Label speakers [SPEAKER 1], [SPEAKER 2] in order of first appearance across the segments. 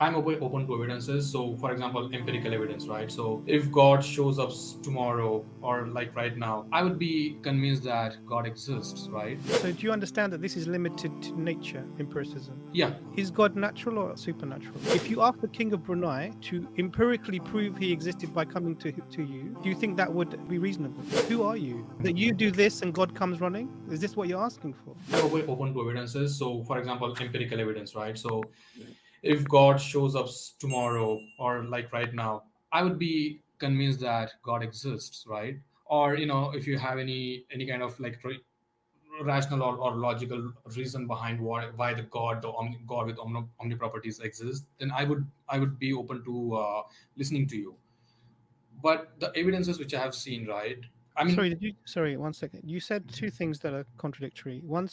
[SPEAKER 1] I'm open to evidences. So, for example, empirical evidence, right? So, if God shows up tomorrow or like right now, I would be convinced that God exists, right?
[SPEAKER 2] So, do you understand that this is limited to nature, empiricism?
[SPEAKER 1] Yeah.
[SPEAKER 2] Is God natural or supernatural? If you ask the king of Brunei to empirically prove he existed by coming to you, do you think that would be reasonable? Who are you? That you do this and God comes running? Is this what you're asking for?
[SPEAKER 1] I'm open to evidences. So, for example, empirical evidence, right? So, if God shows up tomorrow or like right now, I would be convinced that God exists, right? Or if you have any kind of like rational or logical reason behind why the God with omni properties exists, then I would be open to listening to you. But the evidences which I have seen, right? I mean,
[SPEAKER 2] Sorry, 1 second. You said two things that are contradictory. One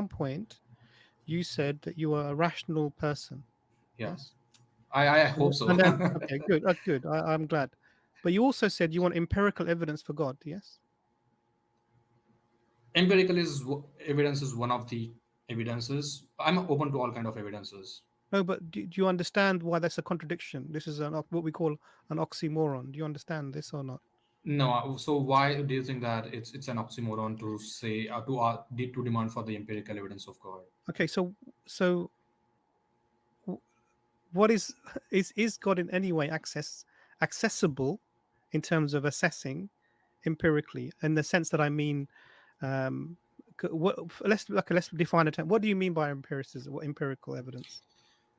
[SPEAKER 2] point, you said that you are a rational person.
[SPEAKER 1] yeah,
[SPEAKER 2] Yes.
[SPEAKER 1] I hope so.
[SPEAKER 2] And then, okay, good. Good. I'm glad. But you also said you want empirical evidence for God. Yes.
[SPEAKER 1] Empirical evidence is one of the evidences. I'm open to all kind of evidences.
[SPEAKER 2] No, but do you understand why that's a contradiction? This is what we call an oxymoron. Do you understand this or not?
[SPEAKER 1] No, so why do you think that it's an oxymoron to say to demand for the empirical evidence of God?
[SPEAKER 2] Okay, so what is God in any way accessible in terms of assessing empirically, in the sense that I mean, um, let's define a term. What do you mean by empiricism? What empirical evidence?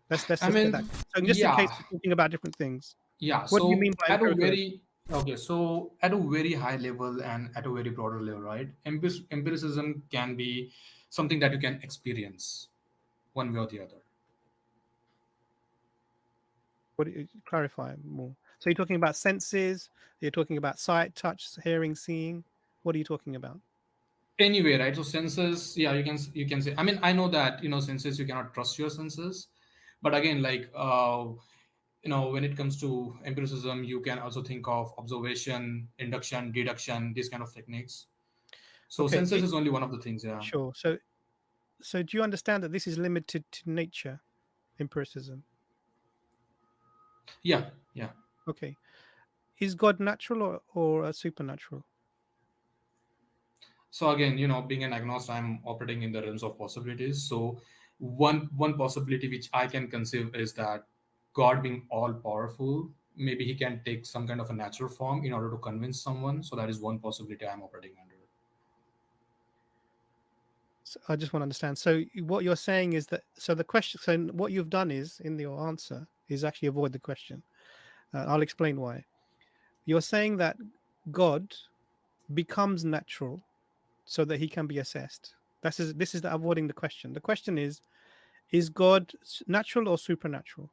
[SPEAKER 2] Let's
[SPEAKER 1] I
[SPEAKER 2] just get
[SPEAKER 1] mean,
[SPEAKER 2] that. So just in case
[SPEAKER 1] yeah,
[SPEAKER 2] we're talking about different things,
[SPEAKER 1] yeah.
[SPEAKER 2] what do you
[SPEAKER 1] So
[SPEAKER 2] mean by
[SPEAKER 1] at a
[SPEAKER 2] empirical evidence?
[SPEAKER 1] very okay, so at a very high level and at a very broader level, right? Empiricism can be something that you can experience one way or the other.
[SPEAKER 2] What do you clarify more? So you're talking about senses, you're talking about sight, touch, hearing, seeing. What are you talking about?
[SPEAKER 1] Anyway, right? So senses, yeah, you can say. I mean, I know that senses, you cannot trust your senses, but again, like when it comes to empiricism, you can also think of observation, induction, deduction, these kind of techniques. So
[SPEAKER 2] Okay,
[SPEAKER 1] senses is only one of the things. Yeah.
[SPEAKER 2] sure. So do you understand that this is limited to nature, empiricism?
[SPEAKER 1] Yeah. Yeah.
[SPEAKER 2] Okay. Is God natural or supernatural?
[SPEAKER 1] So again, being an agnostic, I'm operating in the realms of possibilities. So one possibility which I can conceive is that God being all powerful, maybe he can take some kind of a natural form in order to convince someone. So that is one possibility I'm operating under.
[SPEAKER 2] So I just want to understand. So what you're saying is that, so the question, so what you've done is, in your answer, is actually avoid the question. I'll explain why. You're saying that God becomes natural so that he can be assessed. This is the avoiding the question. The question is God natural or supernatural?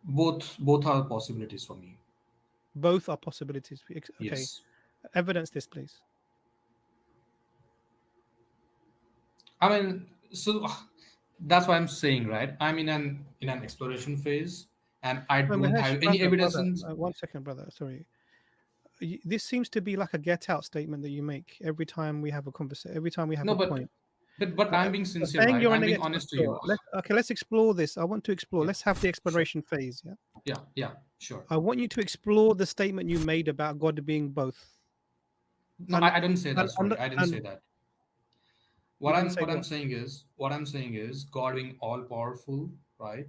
[SPEAKER 1] Both are possibilities for me.
[SPEAKER 2] Both are possibilities. Okay,
[SPEAKER 1] Yes.
[SPEAKER 2] evidence this, please.
[SPEAKER 1] I mean, so that's what I'm saying, right? I'm in an exploration phase, and I
[SPEAKER 2] No,
[SPEAKER 1] don't
[SPEAKER 2] Mahesh,
[SPEAKER 1] have any evidence.
[SPEAKER 2] brother, 1 second, brother. Sorry, this seems to be like a get out statement that you make every time we have a conversation, every time we have
[SPEAKER 1] No,
[SPEAKER 2] a
[SPEAKER 1] but
[SPEAKER 2] point.
[SPEAKER 1] I'm being sincere,
[SPEAKER 2] Saying
[SPEAKER 1] right?
[SPEAKER 2] you're
[SPEAKER 1] I'm
[SPEAKER 2] an
[SPEAKER 1] being honest to
[SPEAKER 2] explorer.
[SPEAKER 1] you.
[SPEAKER 2] Let's explore this. I want to explore.
[SPEAKER 1] Yeah,
[SPEAKER 2] Let's have the
[SPEAKER 1] sure.
[SPEAKER 2] exploration phase. Yeah.
[SPEAKER 1] Yeah, yeah, sure.
[SPEAKER 2] I want you to explore the statement you made about God being both.
[SPEAKER 1] No,
[SPEAKER 2] And
[SPEAKER 1] I didn't say that.
[SPEAKER 2] and
[SPEAKER 1] Sorry, I didn't say
[SPEAKER 2] and
[SPEAKER 1] that.
[SPEAKER 2] you
[SPEAKER 1] What
[SPEAKER 2] didn't
[SPEAKER 1] I'm
[SPEAKER 2] say
[SPEAKER 1] what I'm
[SPEAKER 2] what?
[SPEAKER 1] saying is God being all powerful, right?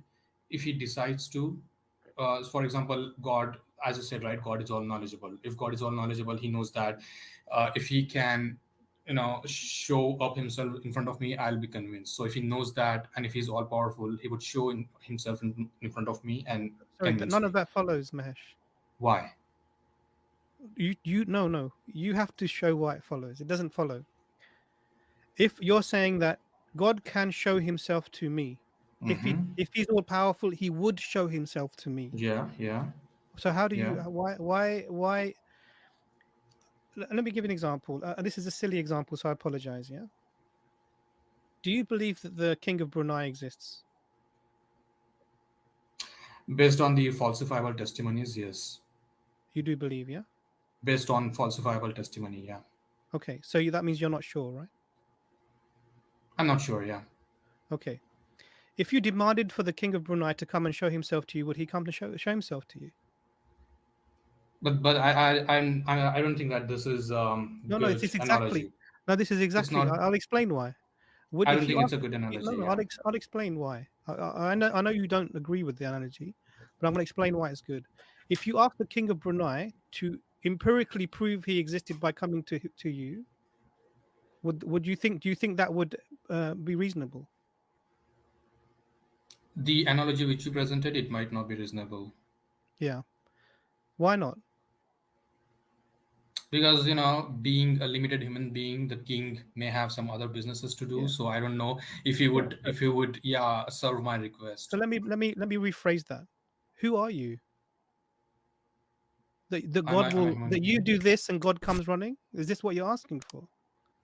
[SPEAKER 1] If He decides to, for example, God, as I said, right, God is all knowledgeable. If God is all knowledgeable, He knows that if He can, show up Himself in front of me, I'll be convinced. So if He knows that, and if He's all powerful, He would show Himself in front of me and
[SPEAKER 2] Sorry,
[SPEAKER 1] convince
[SPEAKER 2] none of
[SPEAKER 1] me.
[SPEAKER 2] that follows, Mahesh.
[SPEAKER 1] Why?
[SPEAKER 2] No. You have to show why it follows. It doesn't follow. If you're saying that God can show himself to me,
[SPEAKER 1] Mm-hmm.
[SPEAKER 2] if he's all powerful, he would show himself to me.
[SPEAKER 1] Yeah, yeah,
[SPEAKER 2] So how do you
[SPEAKER 1] yeah.
[SPEAKER 2] why let me give you an example. This is a silly example, so I apologize, yeah? Do you believe that the king of Brunei exists?
[SPEAKER 1] Based on the falsifiable testimonies, yes.
[SPEAKER 2] You do believe, yeah?
[SPEAKER 1] Based on falsifiable testimony, yeah.
[SPEAKER 2] Okay, so that means you're not sure, right?
[SPEAKER 1] I'm not sure, yeah.
[SPEAKER 2] Okay. If you demanded for the King of Brunei to come and show himself to you, would he come to show himself to you?
[SPEAKER 1] But I don't think that this is
[SPEAKER 2] No,
[SPEAKER 1] good
[SPEAKER 2] this is exactly.
[SPEAKER 1] analogy.
[SPEAKER 2] No, this is
[SPEAKER 1] It's
[SPEAKER 2] exactly.
[SPEAKER 1] not.
[SPEAKER 2] I'll explain why. Would
[SPEAKER 1] I
[SPEAKER 2] if
[SPEAKER 1] don't
[SPEAKER 2] you
[SPEAKER 1] think it's
[SPEAKER 2] ask?
[SPEAKER 1] a good
[SPEAKER 2] No,
[SPEAKER 1] analogy.
[SPEAKER 2] no,
[SPEAKER 1] Yeah.
[SPEAKER 2] I'll explain why. I know you don't agree with the analogy, but I'm going to explain why it's good. If you ask the King of Brunei to empirically prove he existed by coming to you, would you think? Do you think that would be reasonable?
[SPEAKER 1] The analogy which you presented, it might not be reasonable.
[SPEAKER 2] Yeah. Why not?
[SPEAKER 1] Because being a limited human being, the king may have some other businesses to do,
[SPEAKER 2] Yeah.
[SPEAKER 1] so I don't know if he
[SPEAKER 2] Yeah.
[SPEAKER 1] would if he would yeah, serve my
[SPEAKER 2] So
[SPEAKER 1] request.
[SPEAKER 2] let me rephrase that. Who are you? That God
[SPEAKER 1] I'm a
[SPEAKER 2] will
[SPEAKER 1] human
[SPEAKER 2] that you
[SPEAKER 1] being.
[SPEAKER 2] do this and God comes running? Is this what you're asking for?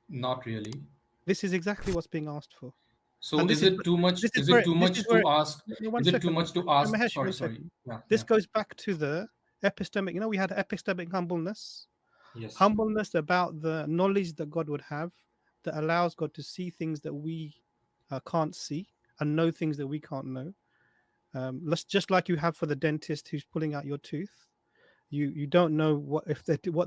[SPEAKER 1] Not really.
[SPEAKER 2] This is exactly what's being asked for.
[SPEAKER 1] So
[SPEAKER 2] And
[SPEAKER 1] is it too much, is it too
[SPEAKER 2] this is
[SPEAKER 1] much
[SPEAKER 2] where
[SPEAKER 1] to ask?
[SPEAKER 2] no, one
[SPEAKER 1] Is it too
[SPEAKER 2] second, one
[SPEAKER 1] much to
[SPEAKER 2] second. No,
[SPEAKER 1] ask?
[SPEAKER 2] Mahesh,
[SPEAKER 1] Sorry,
[SPEAKER 2] one
[SPEAKER 1] sorry.
[SPEAKER 2] second.
[SPEAKER 1] Yeah,
[SPEAKER 2] This
[SPEAKER 1] yeah.
[SPEAKER 2] goes back to the epistemic. We had epistemic humbleness.
[SPEAKER 1] Yes.
[SPEAKER 2] Humbleness about the knowledge that God would have that allows God to see things that we can't see and know things that we can't know. Let's just like you have for the dentist who's pulling out your tooth. You don't know what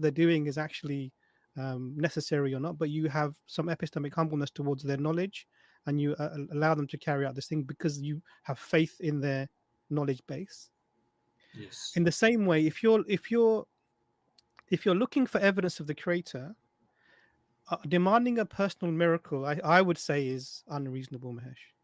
[SPEAKER 2] they're doing is actually necessary or not, but you have some epistemic humbleness towards their knowledge, and you allow them to carry out this thing because you have faith in their knowledge base.
[SPEAKER 1] Yes.
[SPEAKER 2] In the same way, if you're looking for evidence of the Creator, demanding a personal miracle, I would say, is unreasonable, Mahesh.